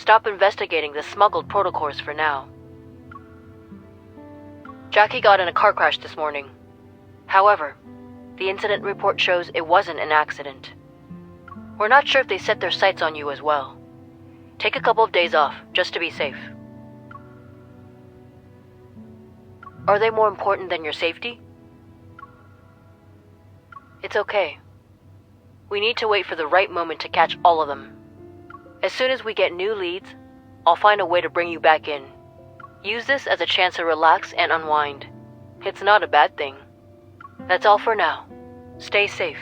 stop investigating the smuggled protocors for now. Jackie got in a car crash this morning. However, the incident report shows it wasn't an accident. We're not sure if they set their sights on you as well. Take a couple of days off, just to be safe. Are they more important than your safety? It's okay. We need to wait for the right moment to catch all of them. As soon as we get new leads, I'll find a way to bring you back in. Use this as a chance to relax and unwind. It's not a bad thing. That's all for now. Stay safe.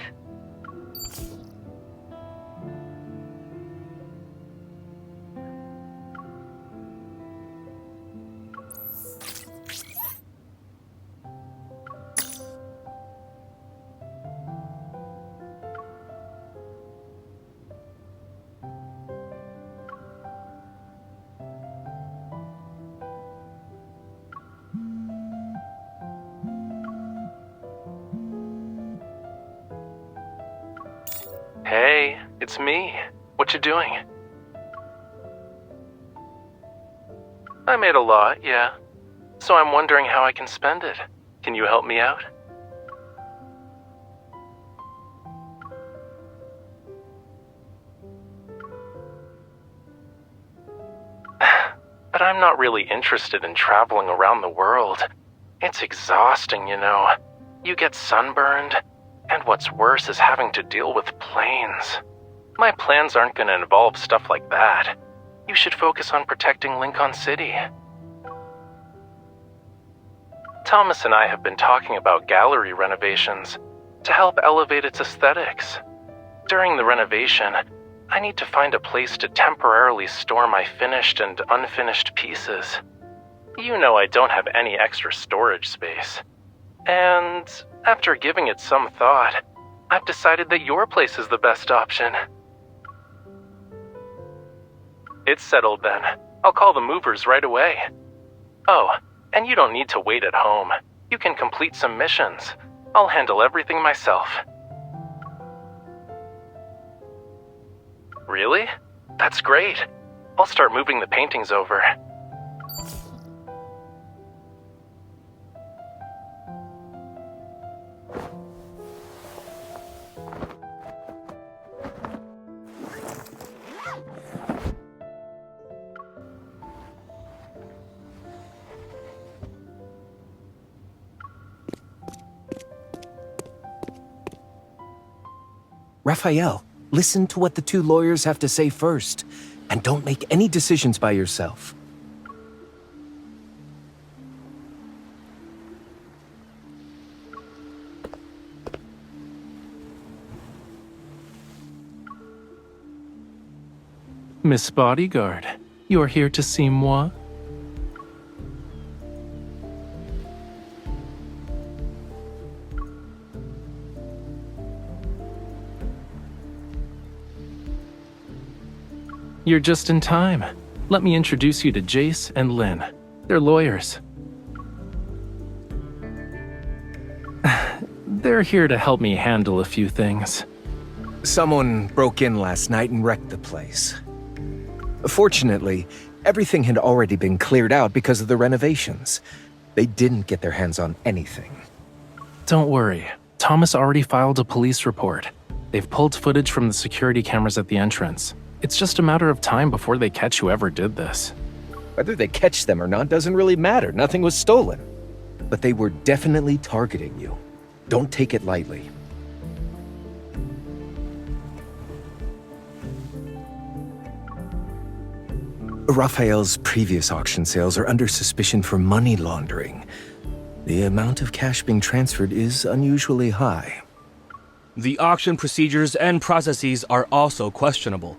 Hey, it's me. What you doing? I made a lot, yeah. So I'm wondering how I can spend it. Can you help me out? But I'm not really interested in traveling around the world. It's exhausting, you know. You get sunburned. And what's worse is having to deal with planes. My plans aren't going to involve stuff like that. You should focus on protecting Lincoln City. Thomas and I have been talking about gallery renovations to help elevate its aesthetics. During the renovation, I need to find a place to temporarily store my finished and unfinished pieces. You know I don't have any extra storage space. And after giving it some thought, I've decided that your place is the best option. It's settled then. I'll call the movers right away. Oh, and you don't need to wait at home. You can complete some missions. I'll handle everything myself. Really? That's great. I'll start moving the paintings over. Raphael, listen to what the two lawyers have to say first, and don't make any decisions by yourself. Miss Bodyguard, you are here to see moi? You're just in time. Let me introduce you to Jace and Lynn. They're lawyers. They're here to help me handle a few things. Someone broke in last night and wrecked the place. Fortunately, everything had already been cleared out because of the renovations. They didn't get their hands on anything. Don't worry. Thomas already filed a police report. They've pulled footage from the security cameras at the entrance. It's just a matter of time before they catch whoever did this. Whether they catch them or not doesn't really matter. Nothing was stolen. But they were definitely targeting you. Don't take it lightly. Raphael's previous auction sales are under suspicion for money laundering. The amount of cash being transferred is unusually high. The auction procedures and processes are also questionable.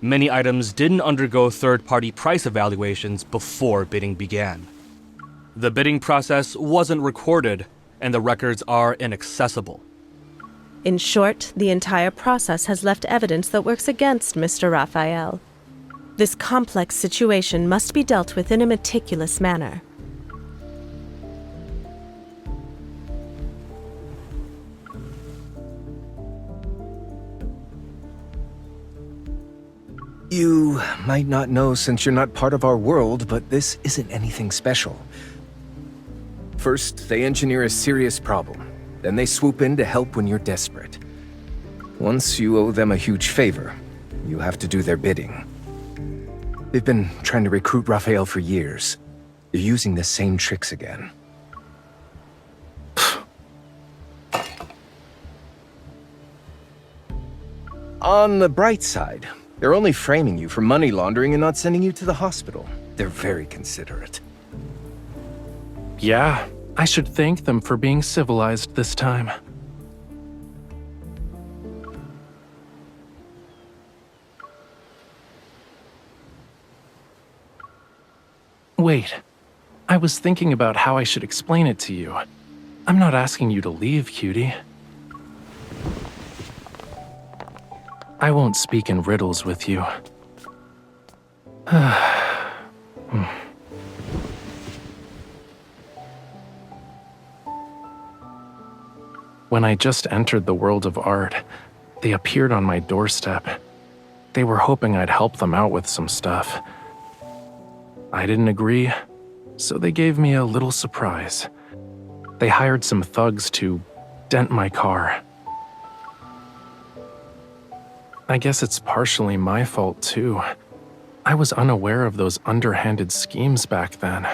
Many items didn't undergo third-party price evaluations before bidding began. The bidding process wasn't recorded, and the records are inaccessible. In short, the entire process has left evidence that works against Mr. Raphael. This complex situation must be dealt with in a meticulous manner. You might not know since you're not part of our world, but this isn't anything special. First, they engineer a serious problem. Then they swoop in to help when you're desperate. Once you owe them a huge favor, you have to do their bidding. They've been trying to recruit Raphael for years. They're using the same tricks again. On the bright side, they're only framing you for money laundering and not sending you to the hospital. They're very considerate. Yeah, I should thank them for being civilized this time. Wait, I was thinking about how I should explain it to you. I'm not asking you to leave, cutie. I won't speak in riddles with you. When I just entered the world of art, they appeared on my doorstep. They were hoping I'd help them out with some stuff. I didn't agree, so they gave me a little surprise. They hired some thugs to dent my car. I guess it's partially my fault too. I was unaware of those underhanded schemes back then.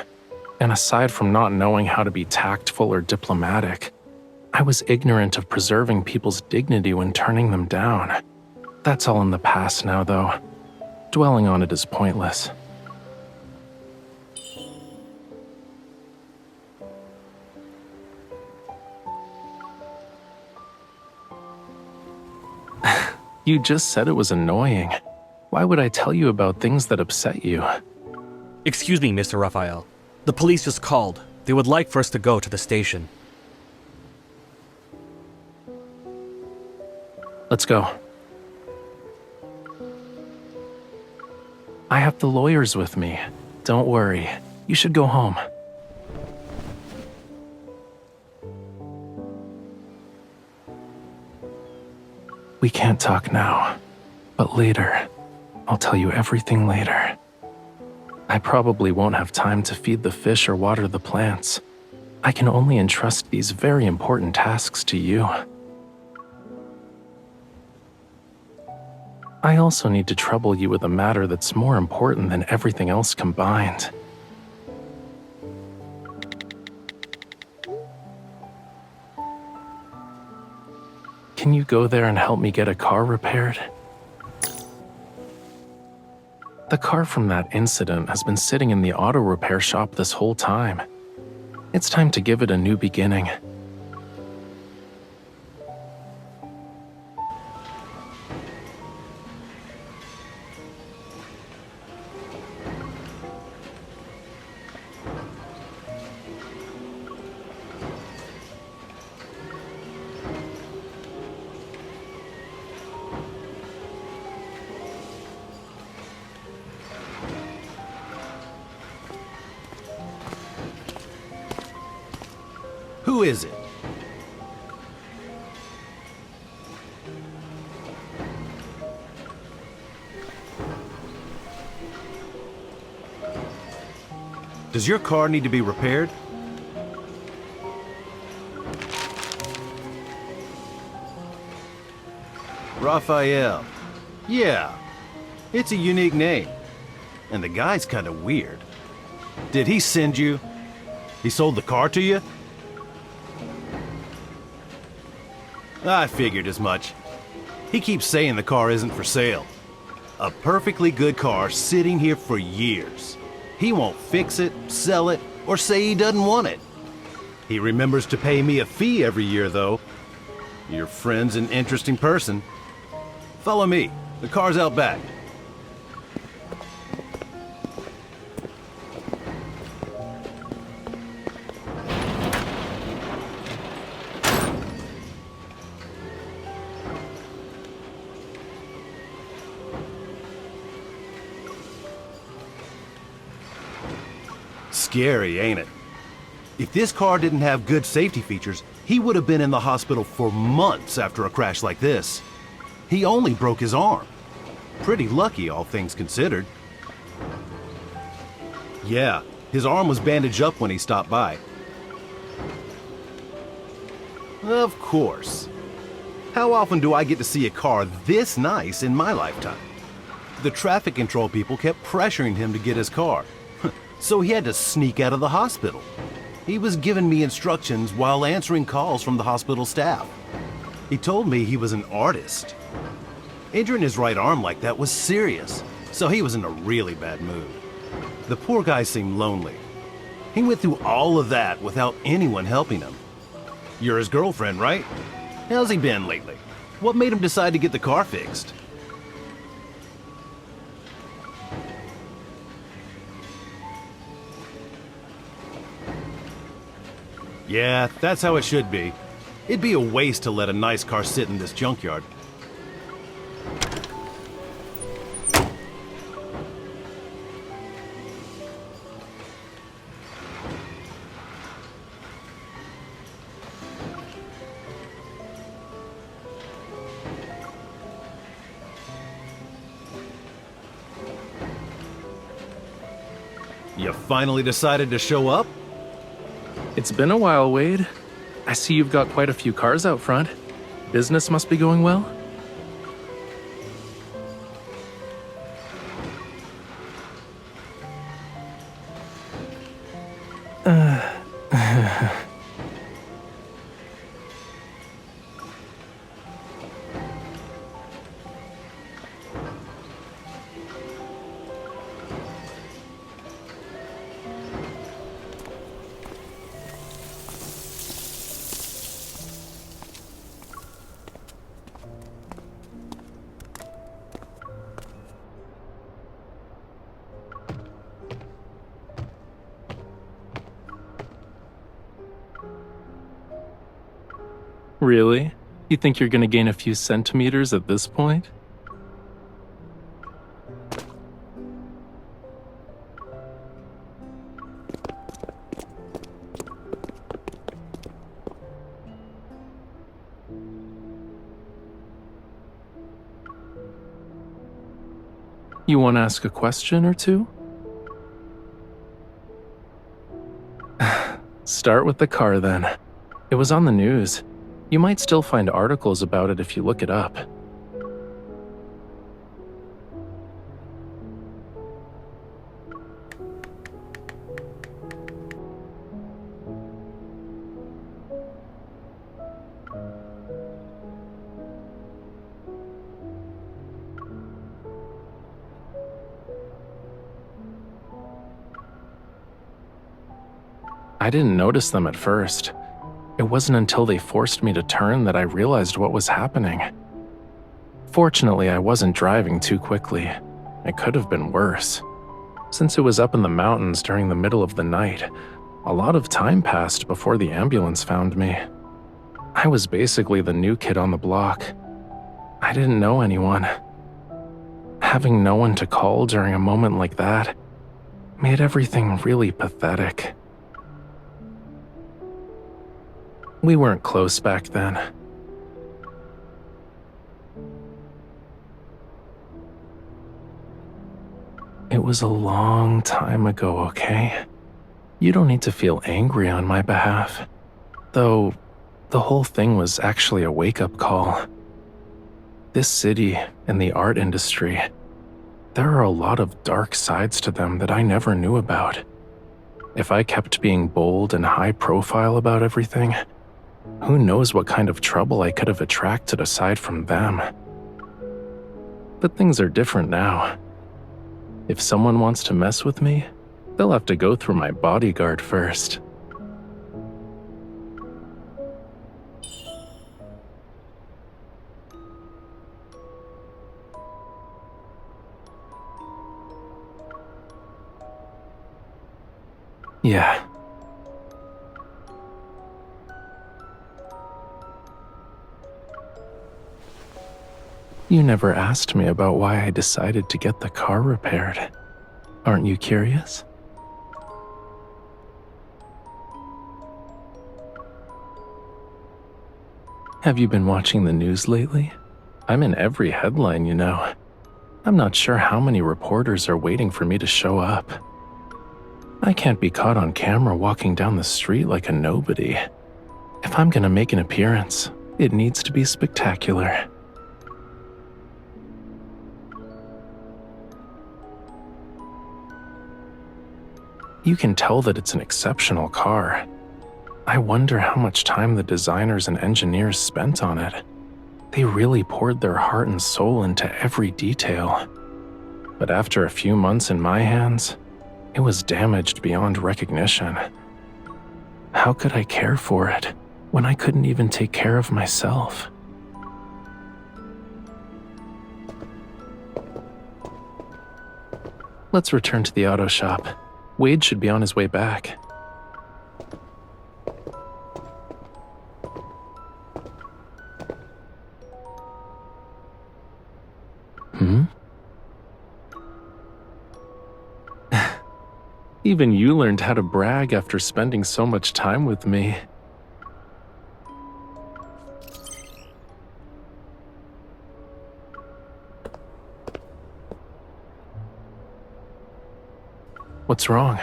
And aside from not knowing how to be tactful or diplomatic, I was ignorant of preserving people's dignity when turning them down. That's all in the past now, though. Dwelling on it is pointless. You just said it was annoying. Why would I tell you about things that upset you? Excuse me, Mr. Raphael. The police just called. They would like for us to go to the station. Let's go. I have the lawyers with me. Don't worry. You should go home. We can't talk now, but later. I'll tell you everything later. I probably won't have time to feed the fish or water the plants. I can only entrust these very important tasks to you. I also need to trouble you with a matter that's more important than everything else combined. Can you go there and help me get a car repaired? The car from that incident has been sitting in the auto repair shop this whole time. It's time to give it a new beginning. Who is it? Does your car need to be repaired? Raphael. Yeah, it's a unique name. And the guy's kind of weird. Did he send you? He sold the car to you? I figured as much. He keeps saying the car isn't for sale. A perfectly good car sitting here for years. He won't fix it, sell it, or say he doesn't want it. He remembers to pay me a fee every year, though. Your friend's an interesting person. Follow me. The car's out back. Scary, ain't it? If this car didn't have good safety features, he would have been in the hospital for months after a crash like this. He only broke his arm. Pretty lucky, all things considered. Yeah, his arm was bandaged up when he stopped by. Of course. How often do I get to see a car this nice in my lifetime? The traffic control people kept pressuring him to get his car, so he had to sneak out of the hospital. He was giving me instructions while answering calls from the hospital staff. He told me he was an artist. Injuring his right arm like that was serious, so he was in a really bad mood. The poor guy seemed lonely. He went through all of that without anyone helping him. You're his girlfriend, right? How's he been lately? What made him decide to get the car fixed? Yeah, that's how it should be. It'd be a waste to let a nice car sit in this junkyard. You finally decided to show up? It's been a while, Wade. I see you've got quite a few cars out front. Business must be going well? Really? You think you're gonna gain a few centimeters at this point? You want to ask a question or two? Start with the car then. It was on the news. You might still find articles about it if you look it up. I didn't notice them at first. It wasn't until they forced me to turn that I realized what was happening. Fortunately, I wasn't driving too quickly. It could have been worse. Since it was up in the mountains during the middle of the night, a lot of time passed before the ambulance found me. I was basically the new kid on the block. I didn't know anyone. Having no one to call during a moment like that made everything really pathetic. We weren't close back then. It was a long time ago, okay? You don't need to feel angry on my behalf. Though, the whole thing was actually a wake-up call. This city and the art industry, there are a lot of dark sides to them that I never knew about. If I kept being bold and high-profile about everything, who knows what kind of trouble I could have attracted aside from them. But things are different now. If someone wants to mess with me, they'll have to go through my bodyguard first. Yeah. You never asked me about why I decided to get the car repaired. Aren't you curious? Have you been watching the news lately? I'm in every headline, you know. I'm not sure how many reporters are waiting for me to show up. I can't be caught on camera walking down the street like a nobody. If I'm gonna make an appearance, it needs to be spectacular. You can tell that it's an exceptional car. I wonder how much time the designers and engineers spent on it. They really poured their heart and soul into every detail. But after a few months in my hands, it was damaged beyond recognition. How could I care for it when I couldn't even take care of myself? Let's return to the auto shop. Wade should be on his way back. Even you learned how to brag after spending so much time with me. What's wrong?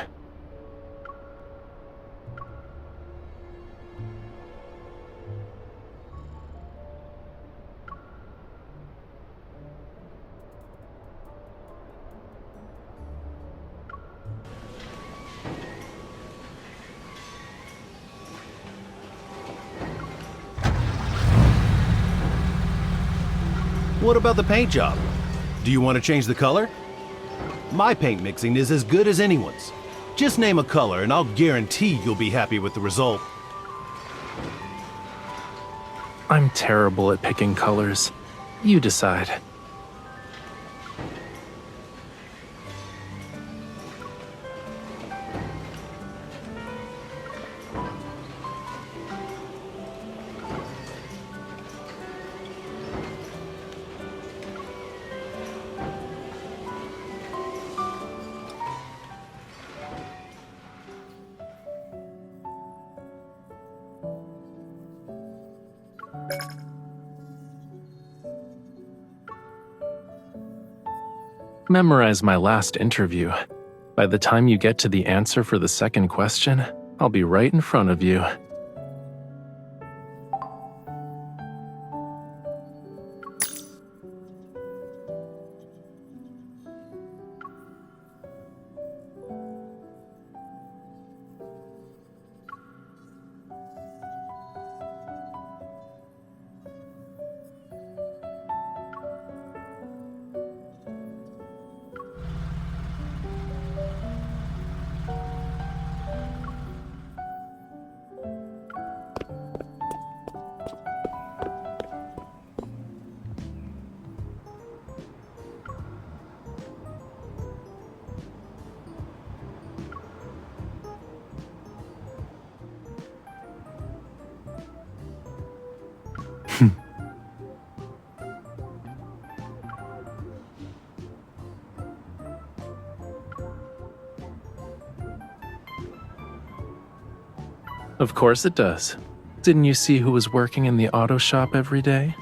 What about the paint job? Do you want to change the color? My paint mixing is as good as anyone's. Just name a color and I'll guarantee you'll be happy with the result. I'm terrible at picking colors. You decide. Memorize my last interview. By the time you get to the answer for the second question, I'll be right in front of you. Of course it does. Didn't you see who was working in the auto shop every day?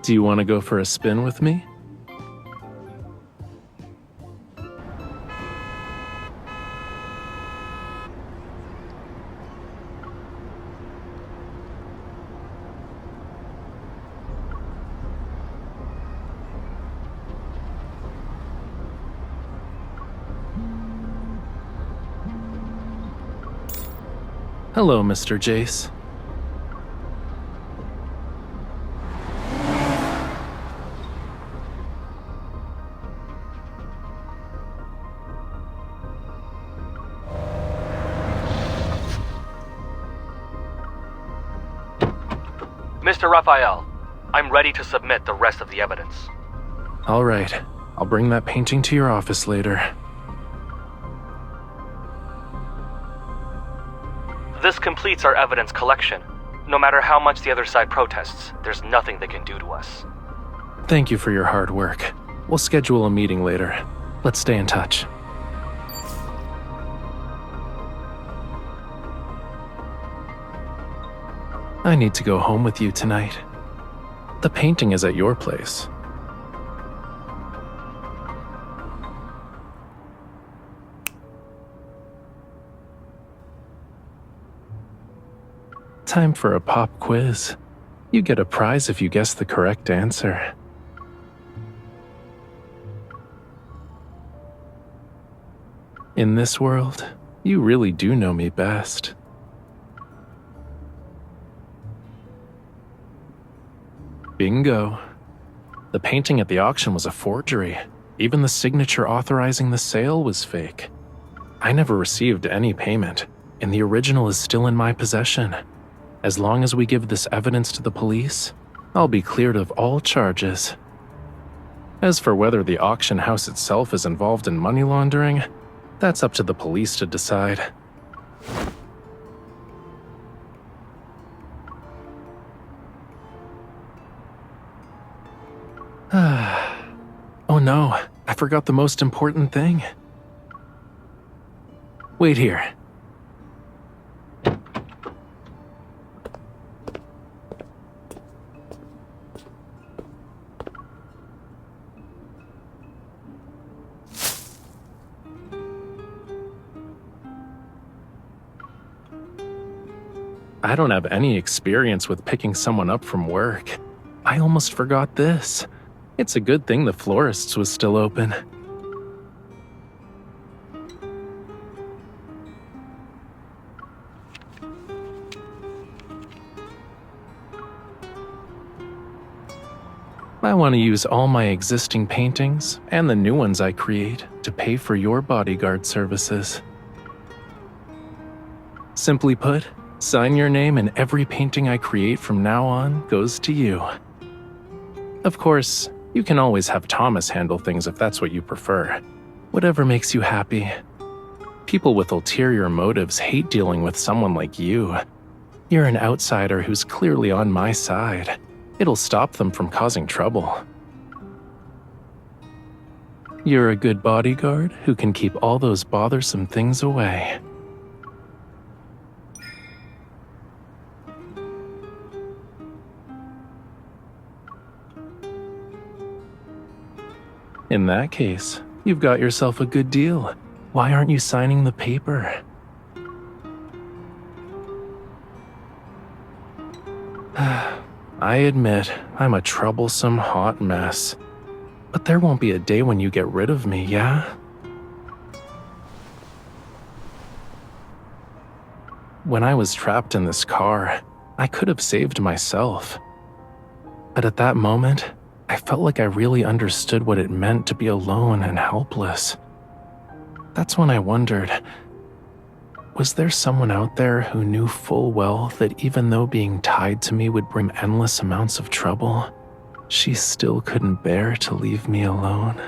Do you want to go for a spin with me? Hello, Mr. Jace. Mr. Raphael, I'm ready to submit the rest of the evidence. All right, I'll bring that painting to your office later. This completes our evidence collection. No matter how much the other side protests, there's nothing they can do to us. Thank you for your hard work. We'll schedule a meeting later. Let's stay in touch. I need to go home with you tonight. The painting is at your place. Time for a pop quiz. You get a prize if you guess the correct answer. In this world, you really do know me best. Bingo. The painting at the auction was a forgery. Even the signature authorizing the sale was fake. I never received any payment, and the original is still in my possession. As long as we give this evidence to the police, I'll be cleared of all charges. As for whether the auction house itself is involved in money laundering, that's up to the police to decide. Oh no, I forgot the most important thing. Wait here. I don't have any experience with picking someone up from work. I almost forgot this. It's a good thing the florist's was still open. I want to use all my existing paintings and the new ones I create to pay for your bodyguard services. Simply put, sign your name and every painting I create from now on goes to you. Of course, you can always have Thomas handle things if that's what you prefer. Whatever makes you happy. People with ulterior motives hate dealing with someone like you. You're an outsider who's clearly on my side. It'll stop them from causing trouble. You're a good bodyguard who can keep all those bothersome things away. In that case, you've got yourself a good deal. Why aren't you signing the paper? I admit, I'm a troublesome hot mess. But there won't be a day when you get rid of me, yeah? When I was trapped in this car, I could have saved myself. But at that moment, I felt like I really understood what it meant to be alone and helpless. That's when I wondered, was there someone out there who knew full well that even though being tied to me would bring endless amounts of trouble, she still couldn't bear to leave me alone?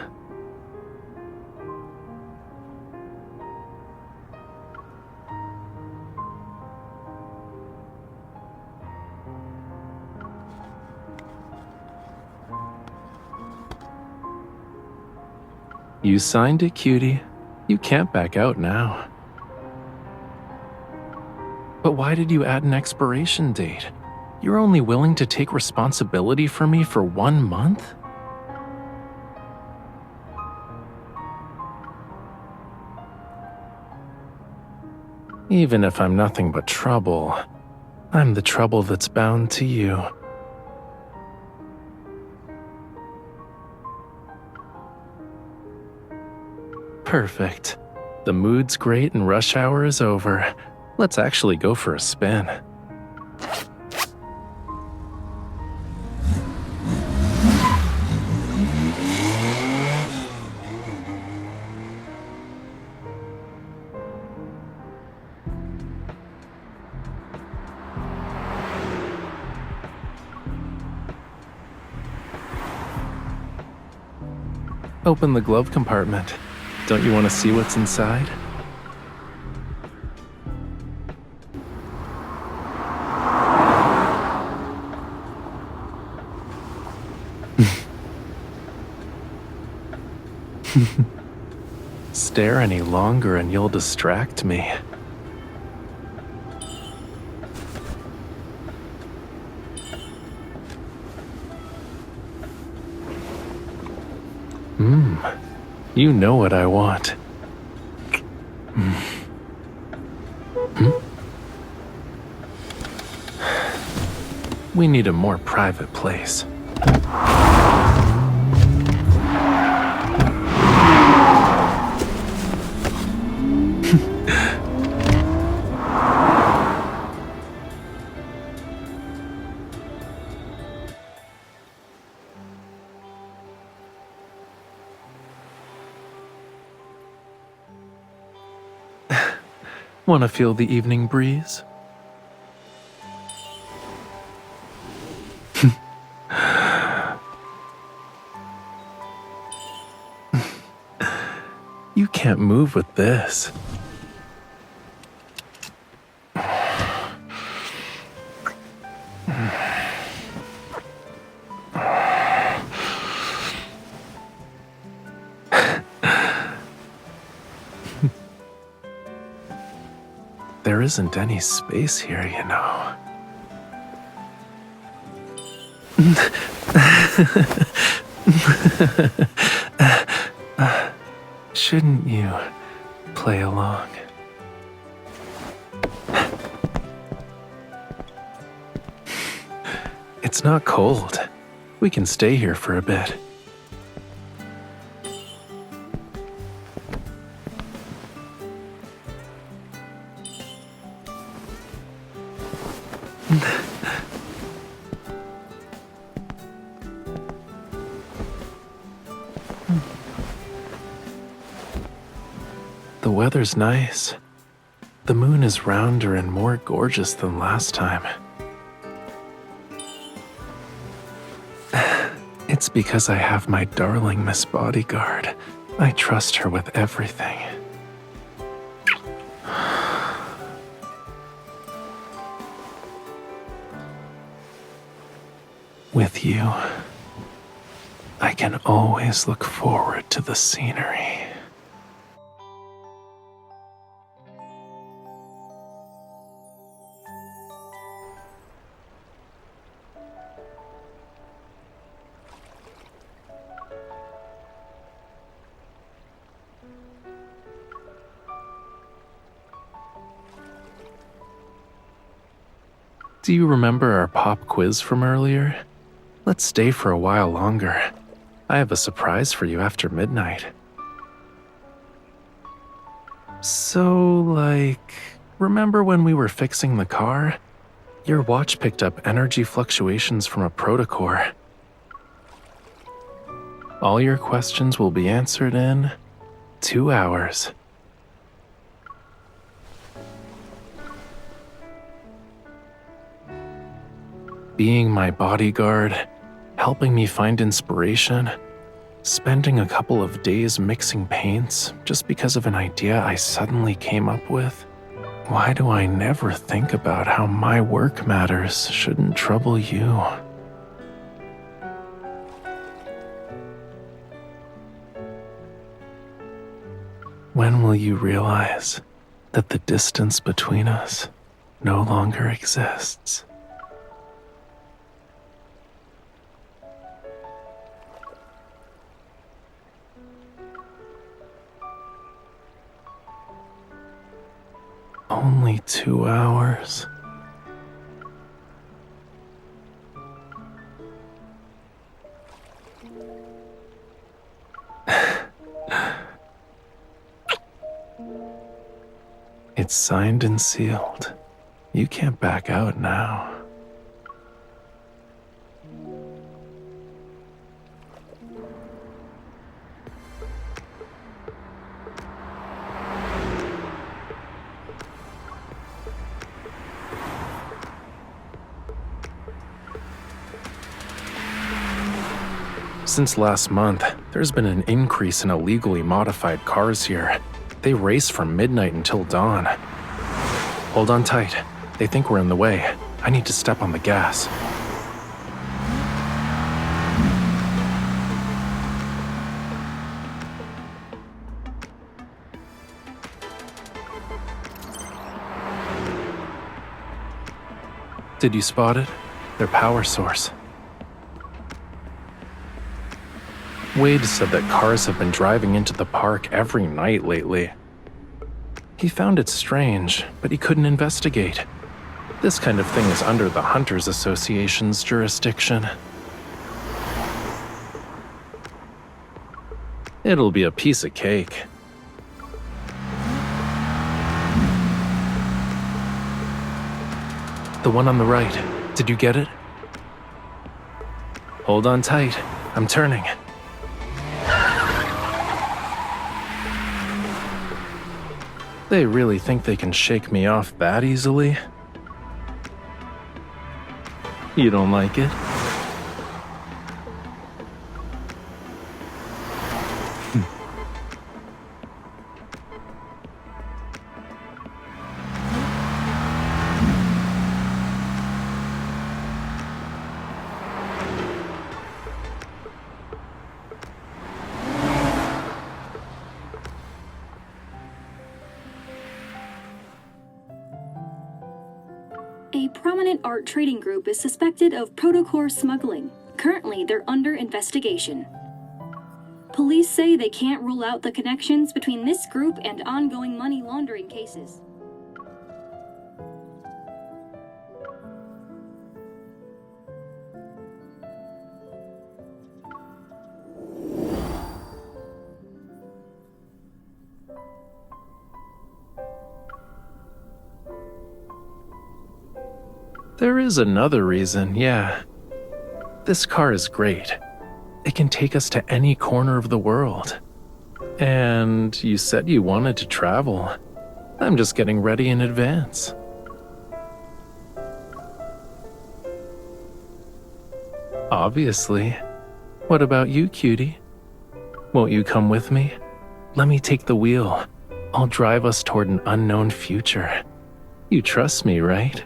You signed it, cutie. You can't back out now. But why did you add an expiration date? You're only willing to take responsibility for me for 1 month? Even if I'm nothing but trouble, I'm the trouble that's bound to you. Perfect. The mood's great and rush hour is over. Let's actually go for a spin. Open the glove compartment. Don't you want to see what's inside? Stare any longer and you'll distract me. You know what I want. We need a more private place. Want to feel the evening breeze? You can't move with this. There isn't any space here, you know. Shouldn't you play along? It's not cold. We can stay here for a bit. The weather's nice. The moon is rounder and more gorgeous than last time. It's because I have my darling Miss Bodyguard. I trust her with everything. With you, I can always look forward to the scenery. Do you remember our pop quiz from earlier? Let's stay for a while longer. I have a surprise for you after midnight. So, remember when we were fixing the car? Your watch picked up energy fluctuations from a protocore. All your questions will be answered in 2 hours. Being my bodyguard, helping me find inspiration, spending a couple of days mixing paints just because of an idea I suddenly came up with. Why do I never think about how my work matters shouldn't trouble you? When will you realize that the distance between us no longer exists? Only 2 hours. It's signed and sealed. You can't back out now. Since last month, there's been an increase in illegally modified cars here. They race from midnight until dawn. Hold on tight. They think we're in the way. I need to step on the gas. Did you spot it? Their power source. Wade said that cars have been driving into the park every night lately. He found it strange, but he couldn't investigate. This kind of thing is under the Hunters Association's jurisdiction. It'll be a piece of cake. The one on the right. Did you get it? Hold on tight. I'm turning. They really think they can shake me off that easily? You don't like it? A prominent art trading group is suspected of protocore smuggling. Currently, they're under investigation. Police say they can't rule out the connections between this group and ongoing money laundering cases. There is another reason, yeah. This car is great. It can take us to any corner of the world. And you said you wanted to travel. I'm just getting ready in advance. Obviously. What about you, cutie? Won't you come with me? Let me take the wheel. I'll drive us toward an unknown future. You trust me, right?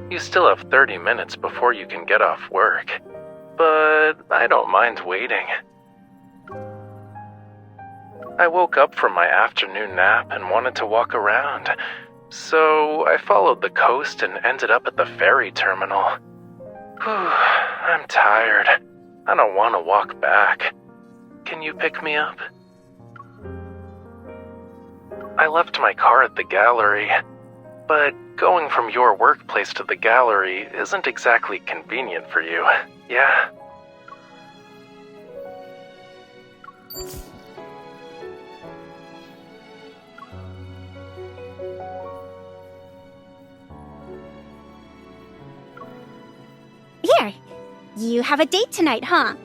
You still have 30 minutes before you can get off work, but I don't mind waiting. I woke up from my afternoon nap and wanted to walk around, so I followed the coast and ended up at the ferry terminal. Whew, I'm tired. I don't want to walk back. Can you pick me up? I left my car at the gallery, but going from your workplace to the gallery isn't exactly convenient for you, yeah? Here, you have a date tonight, huh?